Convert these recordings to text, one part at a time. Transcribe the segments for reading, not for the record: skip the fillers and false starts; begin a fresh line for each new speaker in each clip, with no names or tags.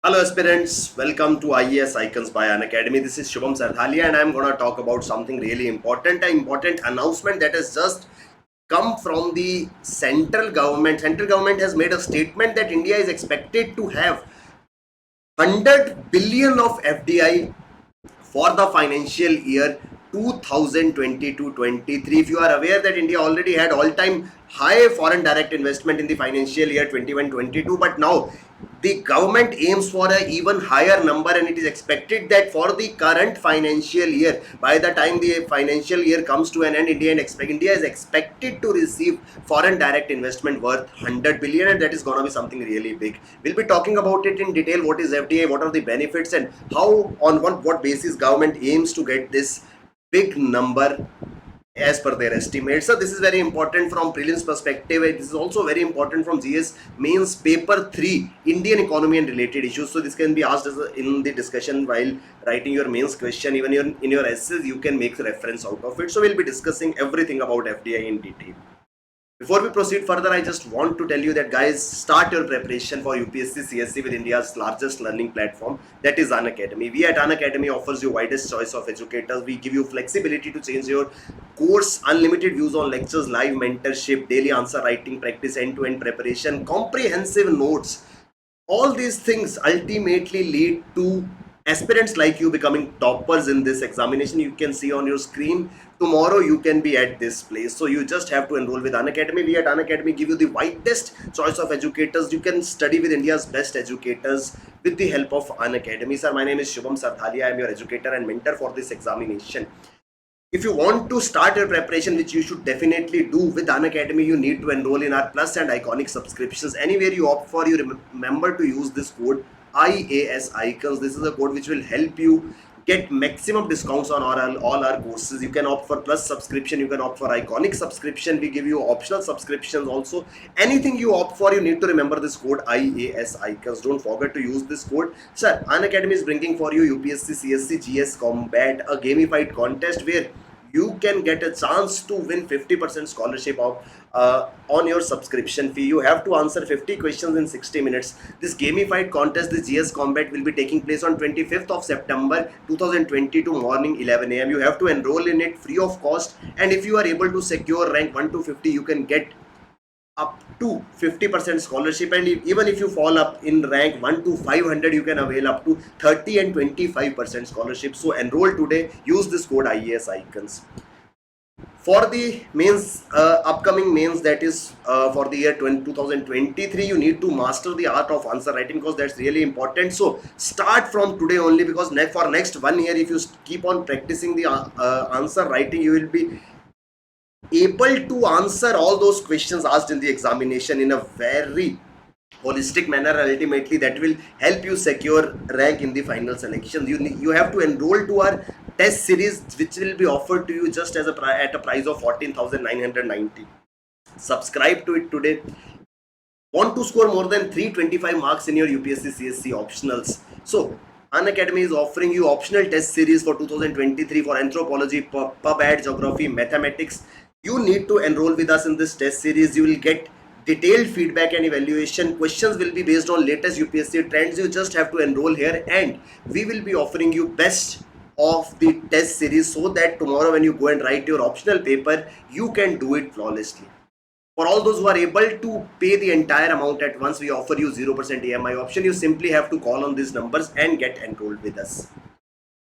Hello aspirants, welcome to IAS Icons by Unacademy. This is Shubham Sardhalia and I'm going to talk about something really important, an important announcement that has just come from the central government. Central government has made a statement that India is expected to have 100 billion of FDI for the financial year 2022-23. If you are aware that India already had all-time high foreign direct investment in the financial year 21-22, but now the government aims for an even higher number, and it is expected that for the current financial year, by the time the financial year comes to an end, India is expected to receive foreign direct investment worth 100 billion, and that is going to be something really big. We'll be talking about it in detail. What is FDI, what are the benefits, and how on what basis government aims to get this big number as per their estimates. So this is very important from prelims perspective. This is also very important from GS mains paper 3 Indian economy and related issues. So this can be asked in the discussion while writing your mains question. Even in your essays you can make reference out of it. So we'll be discussing everything about FDI in detail. Before we proceed further, I just want to tell you that guys, start your preparation for UPSC CSE with India's largest learning platform, that is Unacademy. We at Unacademy offers you widest choice of educators. We give you flexibility to change your course, unlimited views on lectures, live mentorship, daily answer writing practice, end-to-end preparation, comprehensive notes. All these things ultimately lead to aspirants like you becoming toppers in this examination. You can see on your screen tomorrow you can be at this place. So you just have to enroll with Unacademy. We at Unacademy give you the widest choice of educators. You can study with India's best educators with the help of Unacademy. Sir, my name is Shubham Sardhalia. I am your educator and mentor for this examination. If you want to start your preparation, which you should definitely do with Unacademy, you need to enroll in our Plus and Iconic subscriptions. Anywhere you opt for, you remember to use this code IAS Icons. This is a code which will help you get maximum discounts on all our courses. You can opt for Plus subscription, you can opt for Iconic subscription. We give you optional subscriptions also. Anything you opt for, you need to remember this code IAS Icons. Don't forget to use this code. Sir, Unacademy is bringing for you UPSC CSE GS Combat, a gamified contest where you can get a chance to win 50% scholarship on your subscription fee. You have to answer 50 questions in 60 minutes. This gamified contest, this GS Combat, will be taking place on 25th of September 2022 morning 11 a.m. You have to enroll in it free of cost, and if you are able to secure rank 1 to 50, you can get up to 50% scholarship, and even if you fall up in rank 1 to 500, you can avail up to 30 and 25% scholarship. So enroll today, use this code IAS Icons. For the mains, upcoming mains, that is for the year 2023, you need to master the art of answer writing, because that's really important. So start from today only, because for next 1 year, if you keep on practicing the answer writing, you will be able to answer all those questions asked in the examination in a very holistic manner. Ultimately that will help you secure rank in the final selection. You have to enroll to our test series, which will be offered to you just as at a price of 14,990. Subscribe to it today. Want to score more than 325 marks in your UPSC CSE optionals? So Unacademy is offering you optional test series for 2023 for anthropology, pub ed, geography, mathematics. You need to enroll with us in this test series. You will get detailed feedback and evaluation. Questions will be based on latest UPSC trends. You just have to enroll here, and we will be offering you best of the test series, so that tomorrow when you go and write your optional paper, you can do it flawlessly. For all those who are able to pay the entire amount at once, we offer you 0% EMI option. You simply have to call on these numbers and get enrolled with us.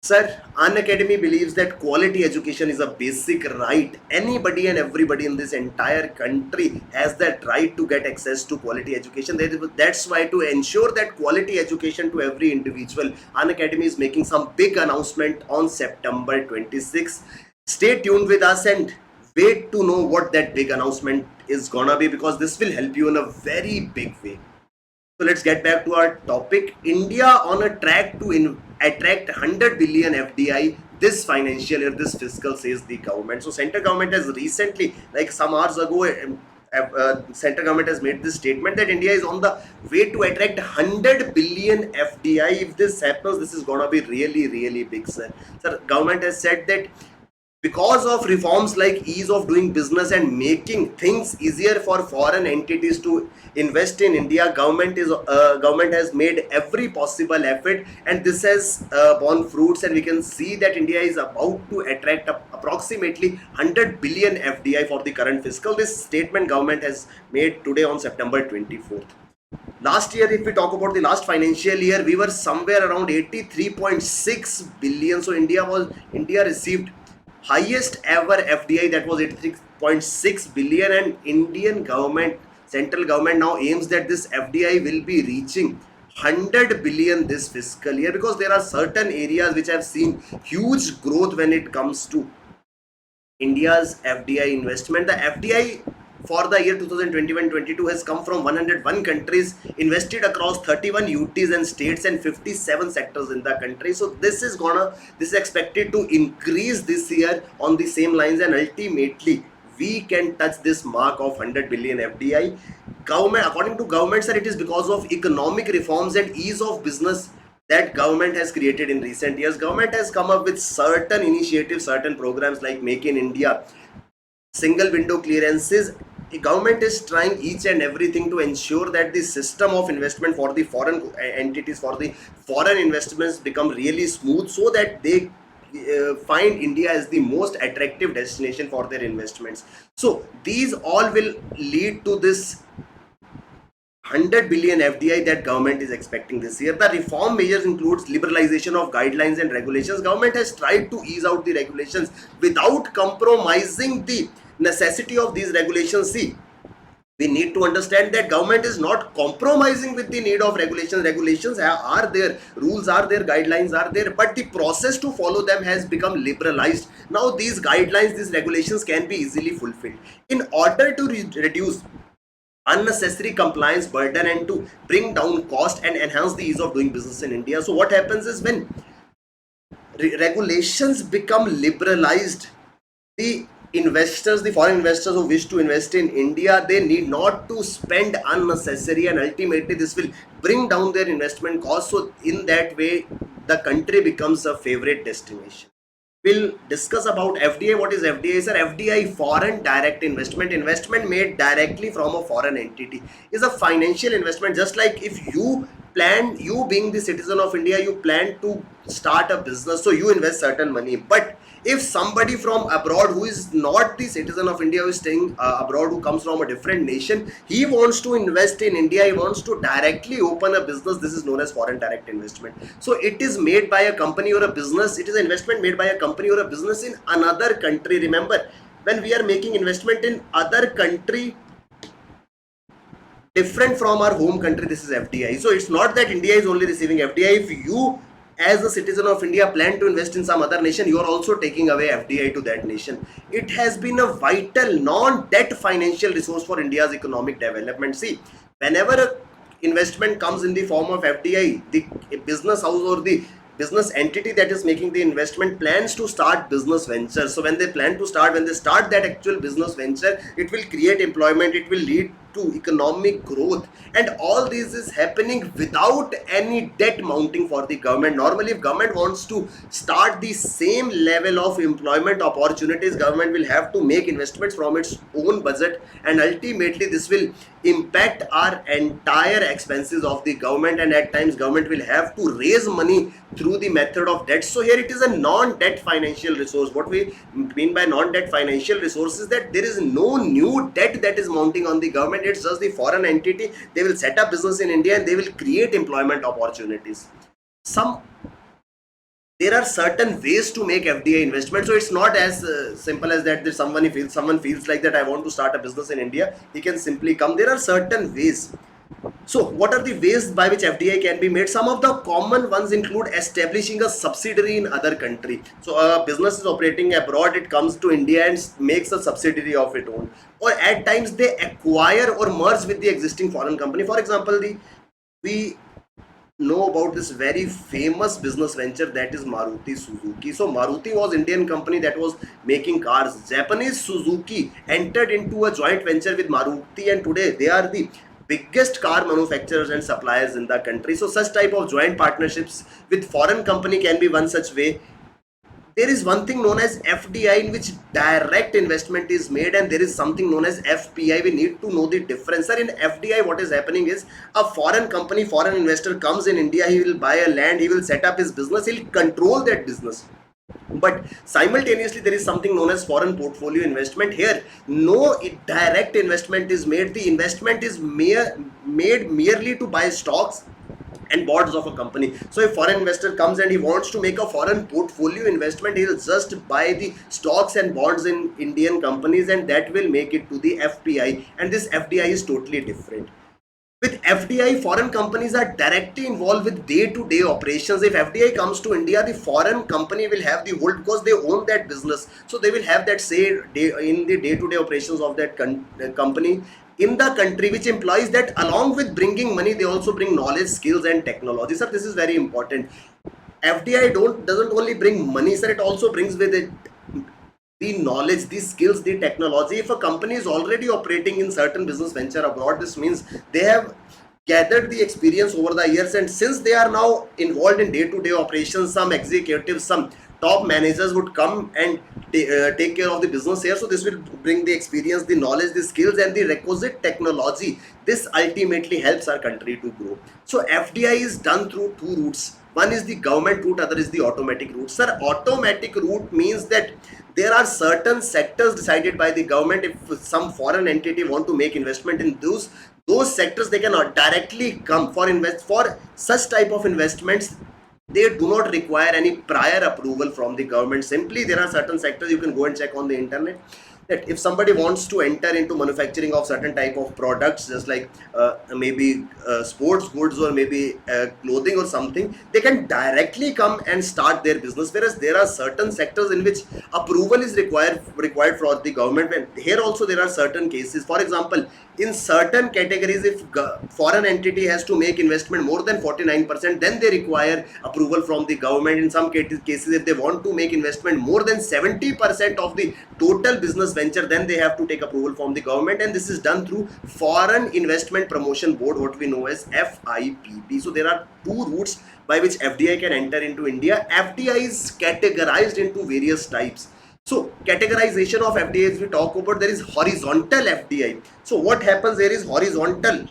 Sir, Unacademy believes that quality education is a basic right. Anybody and everybody in this entire country has that right to get access to quality education. That's why, to ensure that quality education to every individual, Unacademy is making some big announcement on September 26. Stay tuned with us and wait to know what that big announcement is gonna be, because this will help you in a very big way. So let's get back to our topic. India on a track to attract 100 billion FDI this financial year, this fiscal, says the government. So central government has recently, like some hours ago, central government has made this statement that India is on the way to attract 100 billion FDI. If this happens, this is gonna be really, really big, sir. Sir, government has said that Because of reforms like ease of doing business and making things easier for foreign entities to invest in India, government has made every possible effort, and this has borne fruits. And we can see that India is about to attract approximately 100 billion FDI for the current fiscal. This statement government has made today on September 24th. Last year, if we talk about the last financial year, we were somewhere around 83.6 billion. So India received highest ever FDI, that was 83.6 billion, and Indian government, central government, now aims that this FDI will be reaching 100 billion this fiscal year, because there are certain areas which have seen huge growth when it comes to India's FDI investment. The FDI for the year 2021-22 has come from 101 countries, invested across 31 UTs and states and 57 sectors in the country. So this is expected to increase this year on the same lines, and ultimately we can touch this mark of 100 billion FDI. Government, according to government, sir, it is because of economic reforms and ease of business that government has created in recent years. Government has come up with certain initiatives, certain programs like Make in India, single window clearances. The government is trying each and everything to ensure that the system of investment for the foreign entities, for the foreign investments, become really smooth, so that they find India as the most attractive destination for their investments. So these all will lead to this 100 billion FDI that government is expecting this year. The reform measures includes liberalization of guidelines and regulations. Government has tried to ease out the regulations without compromising the necessity of these regulations. See, we need to understand that government is not compromising with the need of regulations. Regulations are there, rules are there, guidelines are there, but the process to follow them has become liberalized. Now these guidelines, these regulations can be easily fulfilled. In order to reduce unnecessary compliance burden and to bring down cost and enhance the ease of doing business in India. So what happens is, when regulations become liberalized, the investors, the foreign investors who wish to invest in India, they need not to spend unnecessary, and ultimately this will bring down their investment costs. So in that way, the country becomes a favorite destination. We'll discuss about FDI. What is FDI, sir? FDI, foreign direct investment. Investment made directly from a foreign entity is a financial investment. Just like if you plan, you being the citizen of India, you plan to start a business, so you invest certain money. But if somebody from abroad who is not the citizen of India, who is staying abroad, who comes from a different nation, he wants to invest in India, he wants to directly open a business, this is known as foreign direct investment. So it is made by a company or a business, it is an investment made by a company or a business in another country. Remember, when we are making investment in other country different from our home country, this is FDI. So it's not that India is only receiving FDI. If you as a citizen of India plan to invest in some other nation, you are also taking away FDI to that nation. It has been a vital non-debt financial resource for India's economic development. See, whenever a investment comes in the form of FDI, the business house or the business entity that is making the investment plans to start business venture. So when they start that actual business venture, it will create employment, it will lead to economic growth, and all this is happening without any debt mounting for the government. Normally, if government wants to start the same level of employment opportunities, government will have to make investments from its own budget, and ultimately this will impact our entire expenses of the government, and at times government will have to raise money through the method of debt. So here it is a non-debt financial resource. What we mean by non-debt financial resource is that there is no new debt that is mounting on the government. It's just the foreign entity, they will set up business in India and they will create employment opportunities. There are certain ways to make FDI investment. So it's not as simple as that. Someone feels like that I want to start a business in India, he can simply come. There are certain ways. So what are the ways by which FDI can be made? Some of the common ones include establishing a subsidiary in other country. So a business is operating abroad, it comes to India and makes a subsidiary of its own. Or at times they acquire or merge with the existing foreign company. For example, we know about this very famous business venture, that is Maruti Suzuki. So Maruti was Indian company that was making cars. Japanese Suzuki entered into a joint venture with Maruti, and today they are the biggest car manufacturers and suppliers in the country. So such type of joint partnerships with foreign company can be one such way. there is one thing known as FDI in which direct investment is made, and there is something known as FPI. We need to know the difference. Sir, in FDI, what is happening is a foreign company, foreign investor comes in India, he will buy a land, he will set up his business, he'll control that business. But simultaneously, there is something known as foreign portfolio investment. Here, no direct investment is made. The investment is made merely to buy stocks and bonds of a company. So if foreign investor comes and he wants to make a foreign portfolio investment, he'll just buy the stocks and bonds in Indian companies, and that will make it to the FPI. And this FDI is totally different. With FDI, foreign companies are directly involved with day-to-day operations. If FDI comes to India, the foreign company will have the hold because they own that business. So they will have that say in the day-to-day operations of that company in the country, which implies that along with bringing money, they also bring knowledge, skills, and technology. Sir, this is very important. FDI doesn't only bring money, sir, it also brings with it the knowledge, the skills, the technology. If a company is already operating in certain business venture abroad, this means they have gathered the experience over the years, and since they are now involved in day-to-day operations, some executives, some top managers would come and take care of the business here. So this will bring the experience, the knowledge, the skills, and the requisite technology. This ultimately helps our country to grow. So FDI is done through two routes. One is the government route, other is the automatic route. Sir, automatic route means that there are certain sectors decided by the government. If some foreign entity want to make investment in those sectors, they cannot directly come for such type of investments. They do not require any prior approval from the government. Simply, there are certain sectors, you can go and check on the internet, that if somebody wants to enter into manufacturing of certain type of products, just like maybe sports goods or maybe clothing or something, they can directly come and start their business. Whereas there are certain sectors in which approval is required for the government. And here also there are certain cases. For example, in certain categories, if foreign entity has to make investment more than 49%, then they require approval from the government. In some cases, if they want to make investment more than 70% of the total business venture, then they have to take approval from the government, and this is done through Foreign Investment Promotion Board, what we know as FIPB. So there are two routes by which FDI can enter into India. FDI is categorized into various types. So categorization of FDI, as we talk about, there is horizontal FDI. So what happens there is horizontal.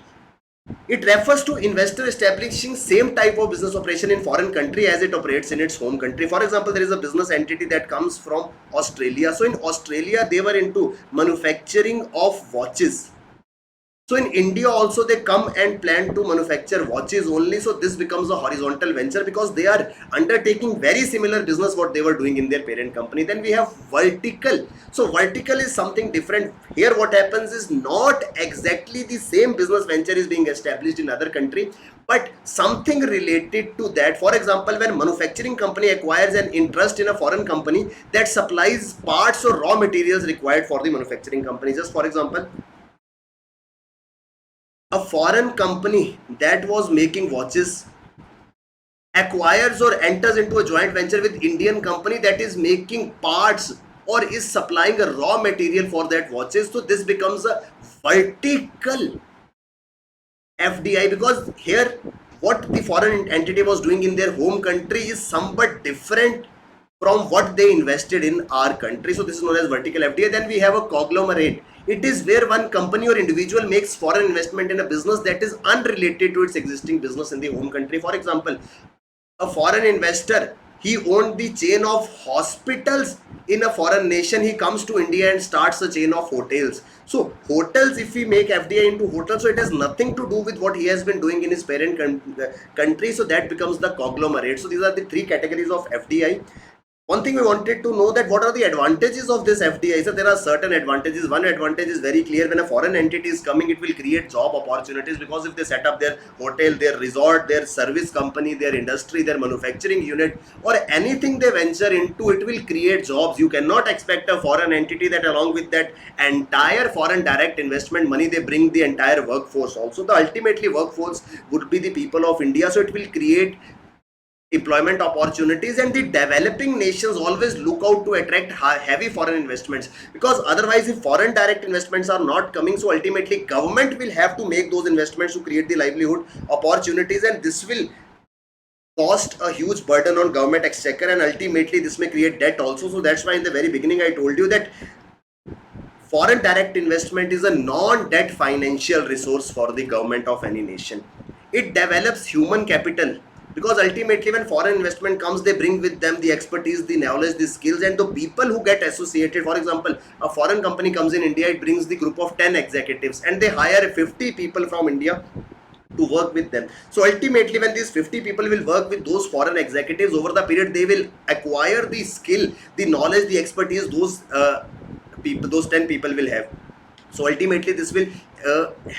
It refers to investor establishing same type of business operation in foreign country as it operates in its home country. For example, there is a business entity that comes from Australia. So in Australia, they were into manufacturing of watches. So in India also they come and plan to manufacture watches only. So this becomes a horizontal venture because they are undertaking very similar business what they were doing in their parent company. Then we have vertical. So vertical is something different. Here what happens is not exactly the same business venture is being established in other country, but something related to that. For example, when manufacturing company acquires an interest in a foreign company that supplies parts or raw materials required for the manufacturing company. Just for example, a foreign company that was making watches acquires or enters into a joint venture with Indian company that is making parts or is supplying a raw material for that watches. So this becomes a vertical FDI, because here what the foreign entity was doing in their home country is somewhat different from what they invested in our country. So this is known as vertical FDI. Then we have a conglomerate. It is where one company or individual makes foreign investment in a business that is unrelated to its existing business in the home country. For example, a foreign investor, he owned the chain of hospitals in a foreign nation. He comes to India and starts a chain of hotels. So hotels, if we make FDI into hotels, so it has nothing to do with what he has been doing in his parent country. So that becomes the conglomerate. So these are the three categories of FDI. One thing we wanted to know, that what are the advantages of this FDI? So there are certain advantages. One advantage is very clear. When a foreign entity is coming, it will create job opportunities, because if they set up their hotel, their resort, their service company, their industry, their manufacturing unit, or anything they venture into, it will create jobs. You cannot expect a foreign entity that along with that entire foreign direct investment money, they bring the entire workforce also. The ultimately workforce would be the people of India. So it will create employment opportunities, and the developing nations always look out to attract heavy foreign investments, because otherwise if foreign direct investments are not coming, so ultimately government will have to make those investments to create the livelihood opportunities, and this will cost a huge burden on government exchequer, and ultimately this may create debt also. So that's why in the very beginning I told you that foreign direct investment is a non-debt financial resource for the government of any nation. It develops human capital, because ultimately when foreign investment comes, they bring with them the expertise, the knowledge, the skills, and the people who get associated. For example, a foreign company comes in India, it brings the group of 10 executives, and they hire 50 people from India to work with them. So ultimately when these 50 people will work with those foreign executives, over the period they will acquire the skill, the knowledge, the expertise those 10 people will have. So ultimately this will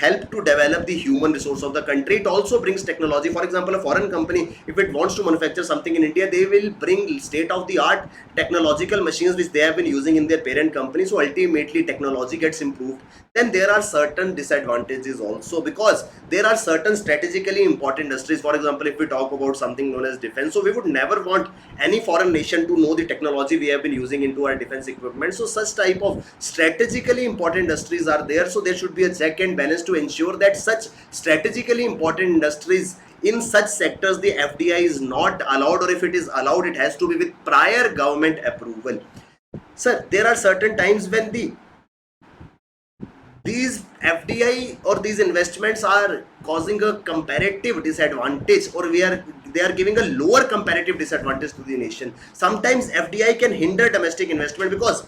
help to develop the human resource of the country. It also brings technology. For example, a foreign company, if it wants to manufacture something in India, they will bring state of the art technological machines which they have been using in their parent company. So ultimately technology gets improved. Then there are certain disadvantages also, because there are certain strategically important industries. For example, if we talk about something known as defense, so we would never want any foreign nation to know the technology we have been using into our defense equipment. So such type of strategically important industries are there. So there should be a check and balance to ensure that such strategically important industries in such sectors the FDI is not allowed, or if it is allowed, it has to be with prior government approval. Sir, there are certain times when these FDI or these investments are causing a comparative disadvantage, or they are giving a lower comparative disadvantage to the nation. Sometimes FDI can hinder domestic investment, because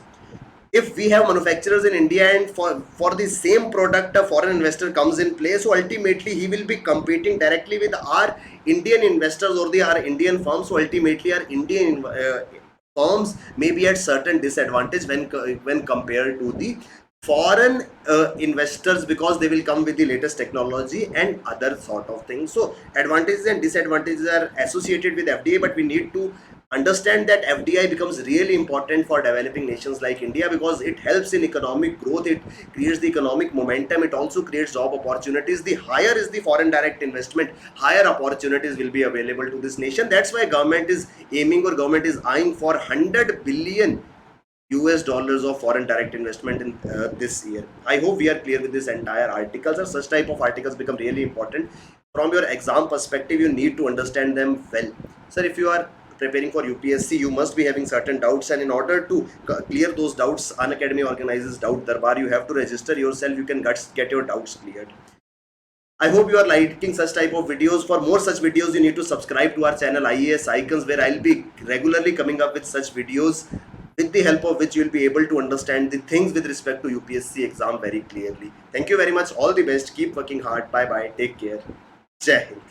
if we have manufacturers in India and for the same product a foreign investor comes in place, so ultimately he will be competing directly with our Indian investors or our Indian firms. So ultimately our Indian firms may be at certain disadvantage when compared to the foreign investors, because they will come with the latest technology and other sort of things. So advantages and disadvantages are associated with FDI, but we need to understand that FDI becomes really important for developing nations like India, because it helps in economic growth, it creates the economic momentum, it also creates job opportunities. The higher is the foreign direct investment, higher opportunities will be available to this nation. That's why government is aiming, or government is eyeing for 100 billion US dollars of foreign direct investment in this year. I hope we are clear with this entire articles, or such type of articles become really important. From your exam perspective, you need to understand them well. Sir, if you are preparing for UPSC, you must be having certain doubts, and in order to clear those doubts, Unacademy organizes Doubt Darbar. You have to register yourself, you can get your doubts cleared. I hope you are liking such type of videos. For more such videos, you need to subscribe to our channel IAS Icons, where I'll be regularly coming up with such videos, with the help of which you will be able to understand the things with respect to UPSC exam very clearly. Thank you very much. All the best. Keep working hard. Bye bye. Take care. Jai Hind.